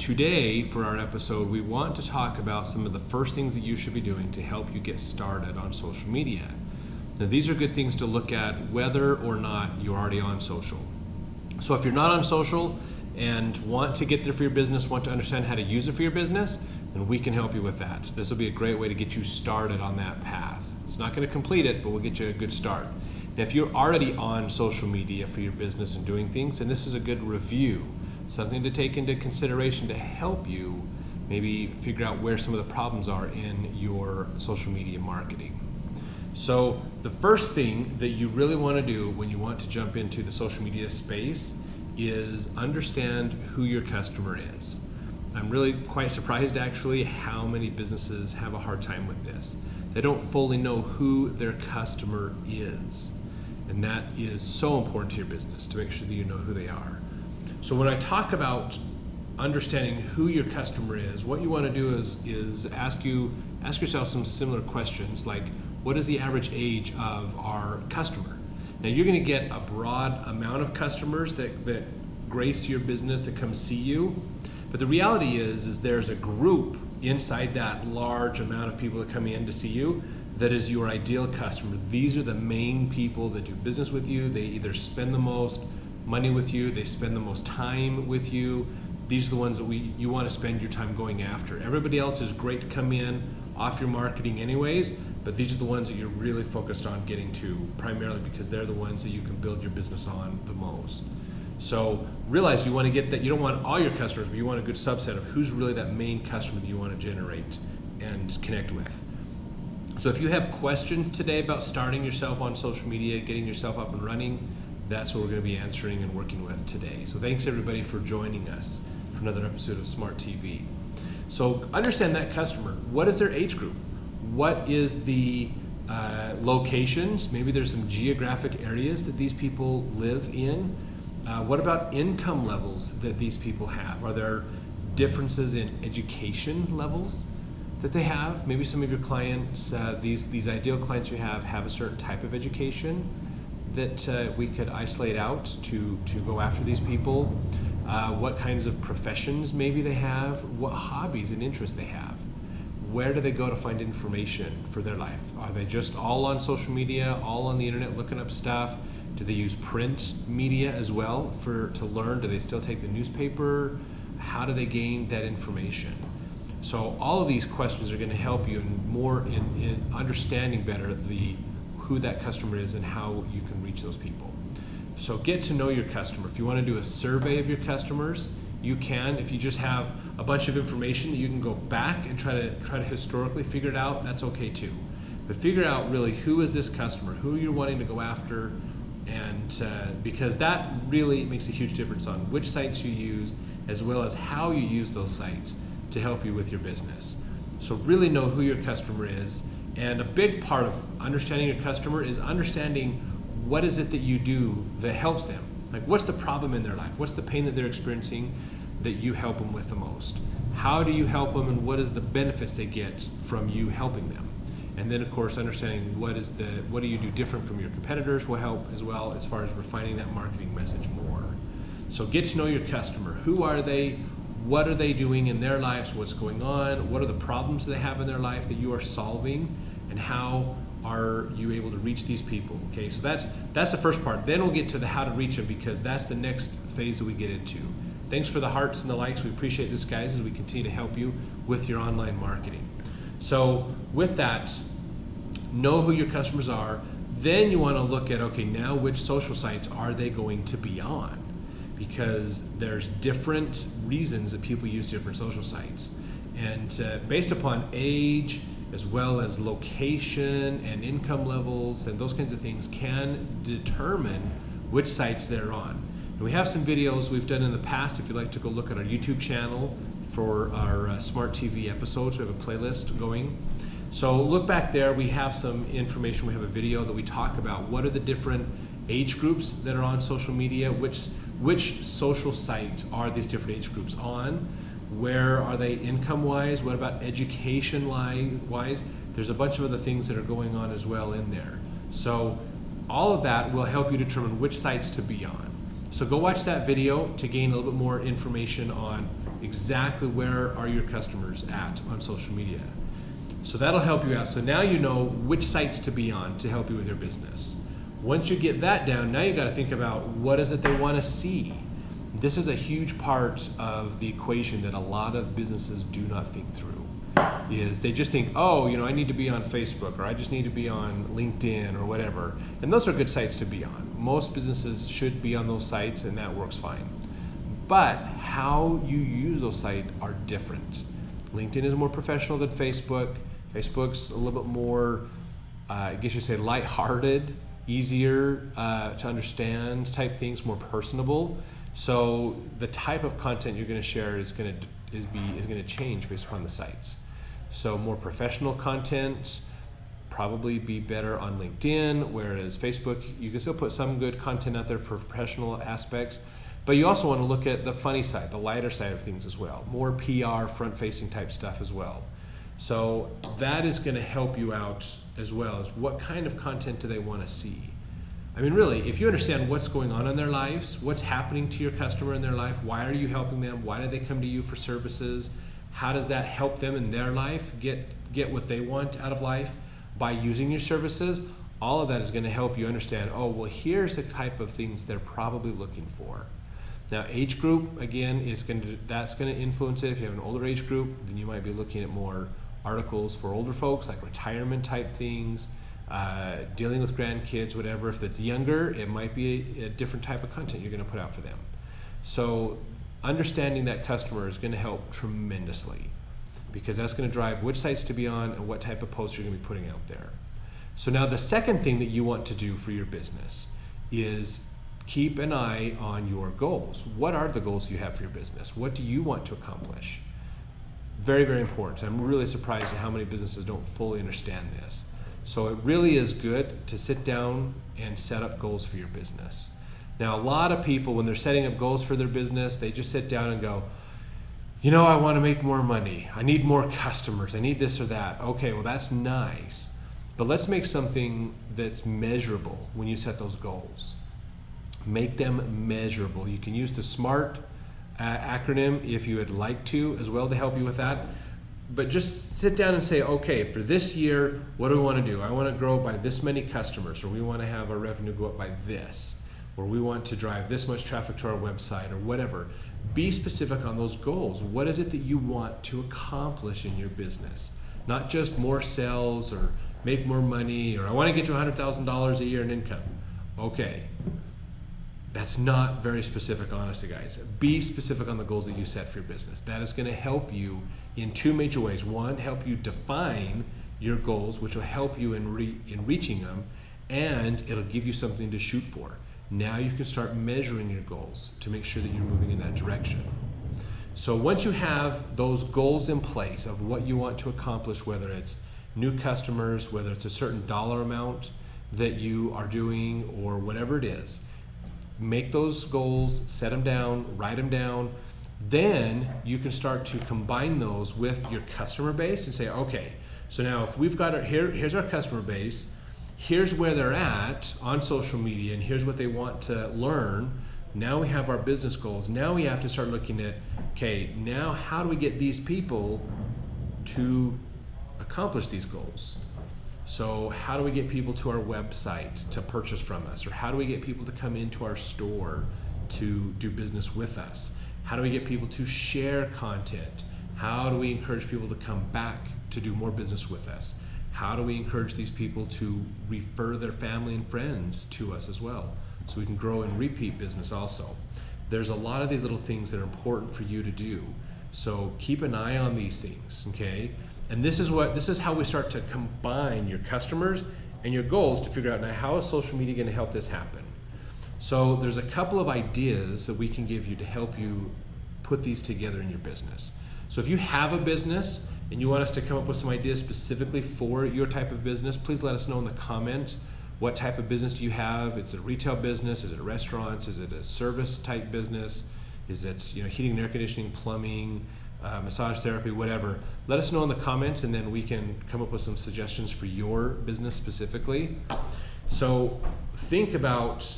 today, for our episode, we want to talk about some of the first things that you should be doing to help you get started on social media. Now, these are good things to look at whether or not you're already on social. So if you're not on social and want to get there for your business, want to understand how to use it for your business, then we can help you with that. This will be a great way to get you started on that path. It's not going to complete it, but we'll get you a good start. Now, if you're already on social media for your business and doing things, then this is a good review, something to take into consideration to help you maybe figure out where some of the problems are in your social media marketing. So the first thing that you really want to do when you want to jump into the social media space is understand who your customer is. I'm really quite surprised actually how many businesses have a hard time with this. They don't fully know who their customer is. And that is so important to your business, to make sure that you know who they are. So when I talk about understanding who your customer is, what you want to do is ask yourself some similar questions like, what is the average age of our customer? Now, you're going to get a broad amount of customers that grace your business, that come see you. But the reality is there's a group inside that large amount of people that come in to see you that is your ideal customer. These are the main people that do business with you. They either spend the most money with you, they spend the most time with you. These are the ones that you want to spend your time going after. Everybody else is great to come in off your marketing anyways, but these are the ones that you're really focused on getting to primarily because they're the ones that you can build your business on the most. So realize you want to get that, you don't want all your customers, but you want a good subset of who's really that main customer that you want to generate and connect with. So if you have questions today about starting yourself on social media, getting yourself up and running, that's what we're going to be answering and working with today. So thanks everybody for joining us for another episode of Smart TV. So understand that customer. What is their age group? What is the locations? Maybe there's some geographic areas that these people live in. What about income levels that these people have? Are there differences in education levels that they have? Maybe some of your clients, these ideal clients you have a certain type of education that we could isolate out to go after these people. What kinds of professions maybe they have, what hobbies and interests they have. Where do they go to find information for their life? Are they just all on social media, all on the internet looking up stuff? Do they use print media as well to learn? Do they still take the newspaper? How do they gain that information? So all of these questions are going to help you in understanding better who that customer is and how you can reach those people. So get to know your customer. If you want to do a survey of your customers, you can. If you just have a bunch of information that you can go back and try to historically figure it out, that's okay too. But figure out really who is this customer, who you're wanting to go after, and because that really makes a huge difference on which sites you use as well as how you use those sites to help you with your business. So really know who your customer is, and a big part of understanding your customer is understanding what is it that you do that helps them. Like, what's the problem in their life? What's the pain that they're experiencing that you help them with the most? How do you help them, and what is the benefits they get from you helping them? And then, of course, understanding what do you do different from your competitors will help as well as far as refining that marketing message more. So get to know your customer. Who are they? What are they doing in their lives? What's going on? What are the problems they have in their life that you are solving? And how are you able to reach these people? Okay, so that's the first part. Then we'll get to the how to reach them, because that's the next phase that we get into. Thanks for the hearts and the likes. We appreciate this, guys, as we continue to help you with your online marketing. So with that, know who your customers are. Then you want to look at, okay, now which social sites are they going to be on? Because there's different reasons that people use different social sites. And based upon age, as well as location and income levels and those kinds of things, can determine which sites they're on. And we have some videos we've done in the past. If you'd like to go look at our YouTube channel for our Smart TV episodes, we have a playlist going. So look back there, we have some information, we have a video that we talk about what are the different age groups that are on social media, which social sites are these different age groups on, where are they income-wise, what about education-wise. There's a bunch of other things that are going on as well in there. So all of that will help you determine which sites to be on. So go watch that video to gain a little bit more information on exactly where are your customers at on social media. So that'll help you out. So now you know which sites to be on to help you with your business. Once you get that down, now you got to think about what is it they want to see. This is a huge part of the equation that a lot of businesses do not think through. Is they just think, oh, I need to be on Facebook, or I just need to be on LinkedIn or whatever. And those are good sites to be on. Most businesses should be on those sites, and that works fine. But how you use those sites are different. LinkedIn is more professional than Facebook. Facebook's a little bit more, I guess you say, lighthearted, easier to understand type things, more personable. So the type of content you're going to share is going to change based upon the sites. So more professional content probably be better on LinkedIn, whereas Facebook, you can still put some good content out there for professional aspects, but you also want to look at the funny side, the lighter side of things as well, more PR, front-facing type stuff as well. So that is going to help you out as well as what kind of content do they want to see. I mean, really, if you understand what's going on in their lives, what's happening to your customer in their life, why are you helping them, why do they come to you for services, how does that help them in their life get what they want out of life by using your services, all of that is going to help you understand, oh, well, here's the type of things they're probably looking for. Now, age group, again, that's going to influence it. If you have an older age group, then you might be looking at more articles for older folks, like retirement type things, dealing with grandkids, whatever. If it's younger, it might be a different type of content you're going to put out for them. So understanding that customer is going to help tremendously, because that's going to drive which sites to be on and what type of posts you're going to be putting out there. So now the second thing that you want to do for your business is keep an eye on your goals. What are the goals you have for your business? What do you want to accomplish? Very, very important. I'm really surprised at how many businesses don't fully understand this. So it really is good to sit down and set up goals for your business. Now, a lot of people, when they're setting up goals for their business, they just sit down and go, I want to make more money. I need more customers. I need this or that. Okay, well, that's nice. But let's make something that's measurable when you set those goals. Make them measurable. You can use the SMRT acronym if you would like to as well to help you with that. But just sit down and say, okay, for this year, what do we want to do? I want to grow by this many customers, or we want to have our revenue go up by this, or we want to drive this much traffic to our website, or whatever. Be specific on those goals. What is it that you want to accomplish in your business? Not just more sales or make more money, or I want to get to $100,000 a year in income. Okay. That's not very specific, honestly, guys. Be specific on the goals that you set for your business. That is going to help you in two major ways. One, help you define your goals, which will help you in reaching them, and it'll give you something to shoot for. Now you can start measuring your goals to make sure that you're moving in that direction. So once you have those goals in place of what you want to accomplish, whether it's new customers, whether it's a certain dollar amount that you are doing, or whatever it is, make those goals, set them down, write them down. Then you can start to combine those with your customer base and say, okay, so now if we've got here's our customer base, here's where they're at on social media, and here's what they want to learn. Now we have our business goals. Now we have to start looking at, okay, now how do we get these people to accomplish these goals? So how do we get people to our website to purchase from us? Or how do we get people to come into our store to do business with us? How do we get people to share content? How do we encourage people to come back to do more business with us? How do we encourage these people to refer their family and friends to us as well, so we can grow and repeat business also? There's a lot of these little things that are important for you to do. So keep an eye on these things, okay? And this is how we start to combine your customers and your goals to figure out, now, how is social media going to help this happen? So there's a couple of ideas that we can give you to help you put these together in your business. So if you have a business and you want us to come up with some ideas specifically for your type of business, please let us know in the comments. What type of business do you have? It's a retail business? Is it restaurants? Is it a service type business? Is it heating and air conditioning, plumbing, massage therapy, whatever? Let us know in the comments, and then we can come up with some suggestions for your business specifically. So think about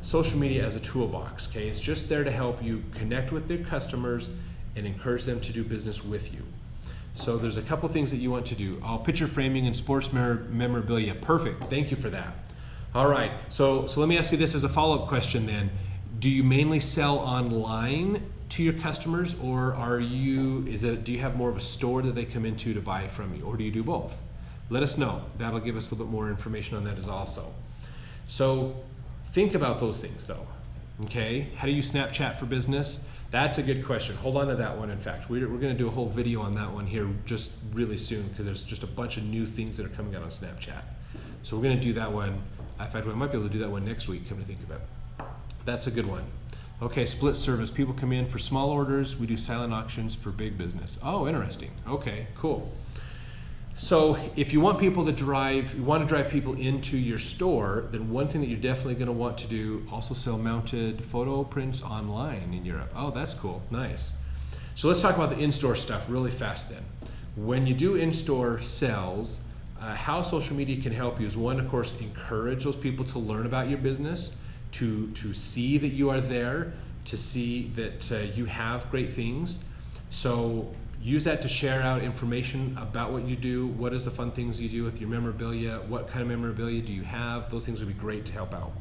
social media as a toolbox, okay? It's just there to help you connect with your customers and encourage them to do business with you. So there's a couple things that you want to do. Picture framing and sports memorabilia. Perfect, thank you for that. All right, so let me ask you this as a follow-up question then. Do you mainly sell online to your customers, or do you have more of a store that they come into to buy from you, or do you do both? Let us know. That'll give us a little bit more information on that as also. So think about those things though, okay? How do you Snapchat for business? That's a good question. Hold on to that one. In fact, we're going to do a whole video on that one here just really soon, because there's just a bunch of new things that are coming out on Snapchat. So we're going to do that one. In fact, we might be able to do that one next week, come to think of it. That's a good one. Okay, split service. People come in for small orders. We do silent auctions for big business. Oh, interesting. Okay, cool. So if you want people to drive people into your store, then one thing that you're definitely going to want to do, also sell mounted photo prints online in Europe. Oh, that's cool. Nice. So let's talk about the in-store stuff really fast then. When you do in-store sales, how social media can help you is, one, of course, encourage those people to learn about your business, to see that you are there, to see that you have great things. So use that to share out information about what you do. What is the fun things you do with your memorabilia? What kind of memorabilia do you have? Those things would be great to help out.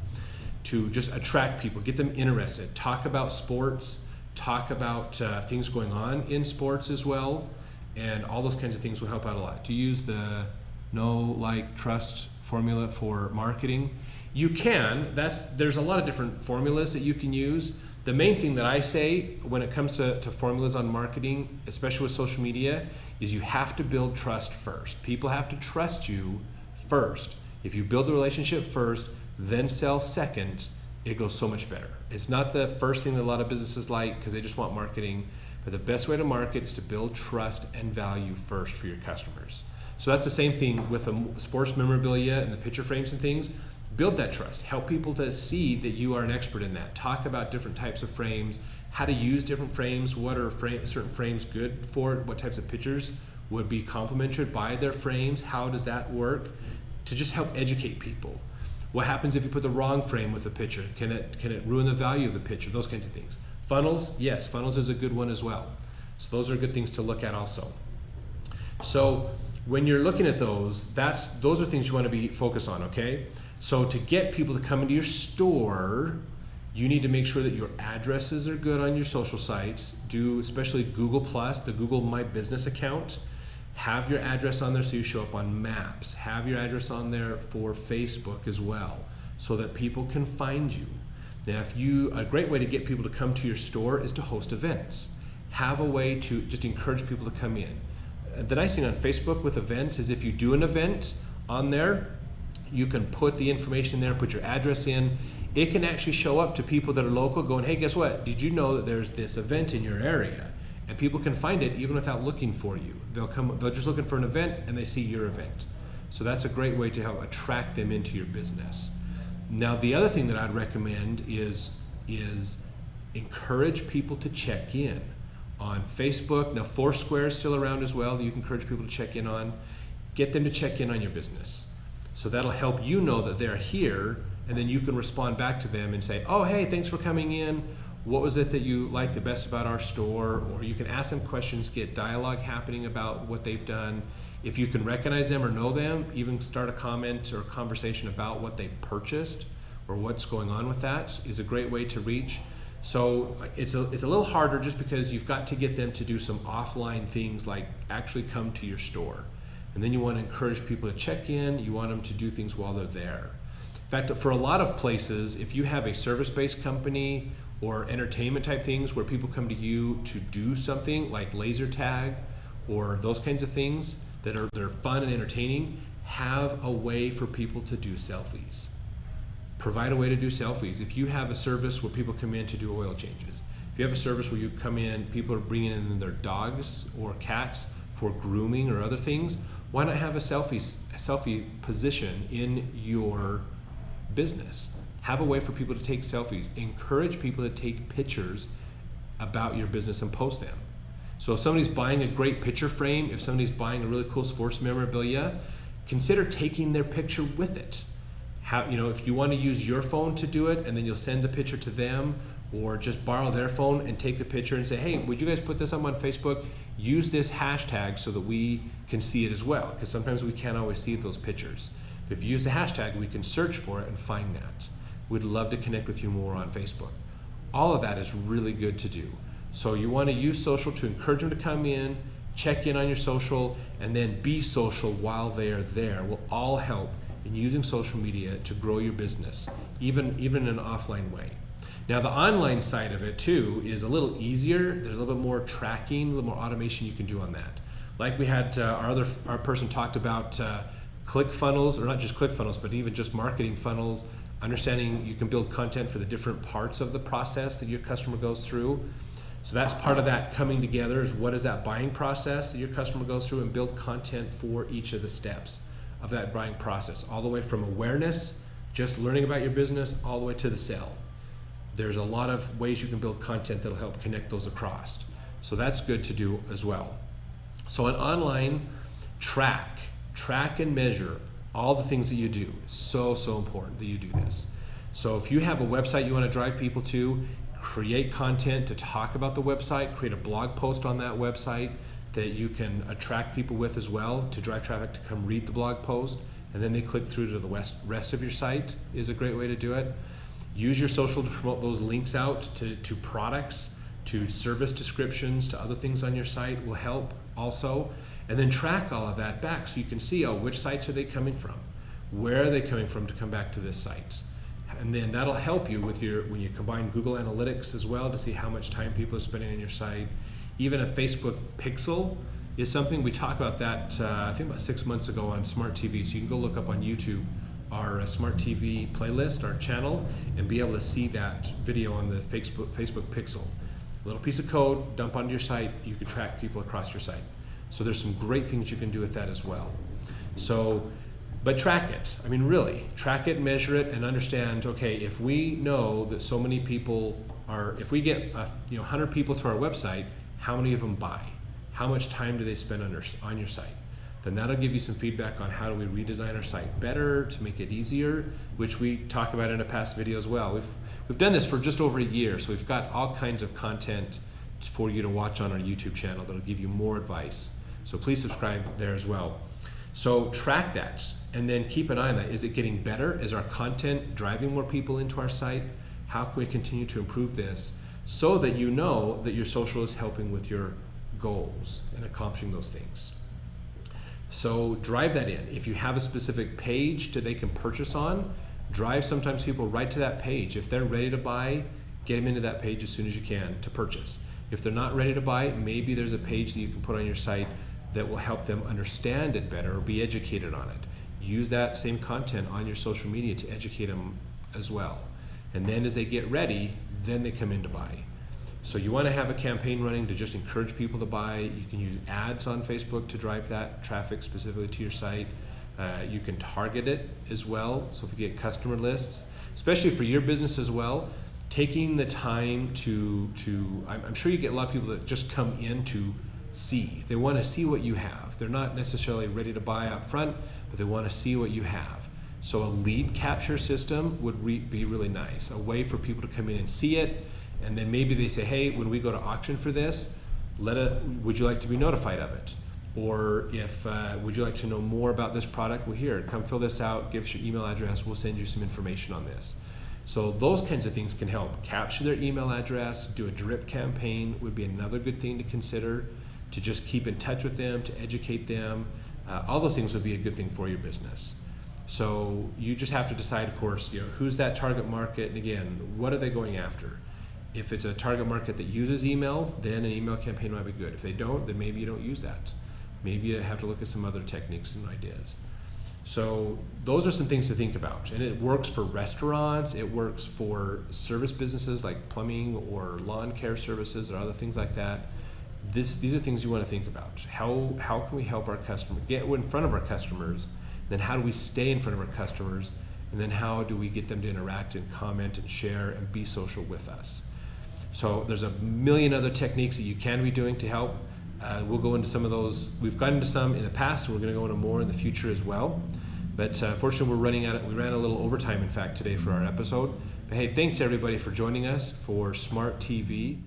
To just attract people, get them interested. Talk about sports, talk about things going on in sports as well, and all those kinds of things will help out a lot. To use the know, like, trust formula for marketing. You can, there's a lot of different formulas that you can use. The main thing that I say when it comes to formulas on marketing, especially with social media, is you have to build trust first. People have to trust you first. If you build the relationship first, then sell second, it goes so much better. It's not the first thing that a lot of businesses like because they just want marketing, but the best way to market is to build trust and value first for your customers. So that's the same thing with the sports memorabilia and the picture frames and things. Build that trust. Help people to see that you are an expert in that. Talk about different types of frames, how to use different frames, what are certain frames good for, what types of pictures would be complemented by their frames, how does that work, to just help educate people. What happens if you put the wrong frame with the picture? Can it ruin the value of the picture? Those kinds of things. Funnels, yes, funnels is a good one as well. So those are good things to look at also. So when you're looking at those are things you want to be focused on, okay? So to get people to come into your store, you need to make sure that your addresses are good on your social sites. Do especially Google+, the Google My Business account. Have your address on there so you show up on maps. Have your address on there for Facebook as well, so that people can find you. Now, a great way to get people to come to your store is to host events. Have a way to just encourage people to come in. The nice thing on Facebook with events is if you do an event on there, you can put the information there, put your address in. It can actually show up to people that are local going, hey, guess what? Did you know that there's this event in your area? And people can find it even without looking for you. They're just looking for an event and they see your event. So that's a great way to help attract them into your business. Now, the other thing that I'd recommend is encourage people to check in on Facebook. Now, Foursquare is still around as well that you can encourage people to check in on. Get them to check in on your business. So that'll help you know that they're here, and then you can respond back to them and say, oh, hey, thanks for coming in. What was it that you liked the best about our store? Or you can ask them questions, get dialogue happening about what they've done. If you can recognize them or know them, even start a comment or a conversation about what they purchased or what's going on with that is a great way to reach. So it's a little harder just because you've got to get them to do some offline things like actually come to your store. And then you want to encourage people to check in. You want them to do things while they're there. In fact, for a lot of places, if you have a service-based company or entertainment type things where people come to you to do something like laser tag or those kinds of things that are fun and entertaining, have a way for people to do selfies. Provide a way to do selfies. If you have a service where people come in to do oil changes, if you have a service where you come in, people are bringing in their dogs or cats for grooming or other things, why not have a selfie position in your business? Have a way for people to take selfies. Encourage people to take pictures about your business and post them. So if somebody's buying a great picture frame, if somebody's buying a really cool sports memorabilia, consider taking their picture with it. If you want to use your phone to do it, and then you'll send the picture to them, or just borrow their phone and take the picture and say, hey, would you guys put this up on Facebook? Use this hashtag so that we can see it as well, because sometimes we can't always see those pictures. But if you use the hashtag, we can search for it and find that. We'd love to connect with you more on Facebook. All of that is really good to do. So you want to use social to encourage them to come in, check in on your social, and then be social while they are there. Will all help in using social media to grow your business, even in an offline way. Now the online side of it too is a little easier. There's a little bit more tracking, a little more automation you can do on that. Like we had our person talked about click funnels, or not just click funnels, but even just marketing funnels, understanding you can build content for the different parts of the process that your customer goes through. So that's part of that coming together, is what is that buying process that your customer goes through, and build content for each of the steps of that buying process, all the way from awareness, just learning about your business, all the way to the sale. There's a lot of ways you can build content that'll help connect those across. So that's good to do as well. So in online, track and measure all the things that you do. It's so important that you do this. So if you have a website you want to drive people to, create content to talk about the website, create a blog post on that website that you can attract people with as well, to drive traffic to come read the blog post, and then they click through to the rest of your site is a great way to do it. Use your social to promote those links out to products, to service descriptions, to other things on your site will help also. And then track all of that back so you can see, which sites are they coming from? Where are they coming from to come back to this site? And then that'll help you with when you combine Google Analytics as well to see how much time people are spending on your site. Even a Facebook pixel is something, we talked about that I think about 6 months ago on Smart TV. So you can go look up on YouTube our Smart TV playlist, our channel, and be able to see that video on the Facebook pixel. A little piece of code, dump onto your site, you can track people across your site. So there's some great things you can do with that as well. So, but track it. I mean, really, track it, measure it, and understand, okay, if we know that so many people if we get 100 people to our website, how many of them buy? How much time do they spend on your site? Then that'll give you some feedback on how do we redesign our site better to make it easier, which we talk about in a past video as well. We've done this for just over a year, so we've got all kinds of content for you to watch on our YouTube channel that'll give you more advice. So please subscribe there as well. So track that, and then keep an eye on that. Is it getting better? Is our content driving more people into our site? How can we continue to improve this so that you know that your social is helping with your goals and accomplishing those things? So drive that in. If you have a specific page that they can purchase on, drive sometimes people right to that page. If they're ready to buy, get them into that page as soon as you can to purchase. If they're not ready to buy, maybe there's a page that you can put on your site that will help them understand it better or be educated on it. Use that same content on your social media to educate them as well. And then as they get ready, then they come in to buy. So you want to have a campaign running to just encourage people to buy. You can use ads on Facebook to drive that traffic specifically to your site. You can target it as well. So if you get customer lists, especially for your business as well, taking the time I'm sure you get a lot of people that just come in to see. They want to see what you have. They're not necessarily ready to buy up front, but they want to see what you have. So a lead capture system would be really nice, a way for people to come in and see it. And then maybe they say, hey, when we go to auction for this, would you like to be notified of it? Or if would you like to know more about this product? Well, here, come fill this out, give us your email address, we'll send you some information on this. So those kinds of things can help. Capture their email address, do a drip campaign would be another good thing to consider, to just keep in touch with them, to educate them. All those things would be a good thing for your business. So you just have to decide, of course, who's that target market, and again, what are they going after? If it's a target market that uses email, then an email campaign might be good. If they don't, then maybe you don't use that. Maybe you have to look at some other techniques and ideas. So those are some things to think about. And it works for restaurants, it works for service businesses like plumbing or lawn care services or other things like that. These are things you want to think about. How can we help our customer get in front of our customers? Then how do we stay in front of our customers? And then how do we get them to interact and comment and share and be social with us? So there's a million other techniques that you can be doing to help. We'll go into some of those. We've gotten into some in the past, and we're going to go into more in the future as well. But unfortunately, we're running out. We ran a little overtime, in fact, today for our episode. But hey, thanks everybody for joining us for Smart TV.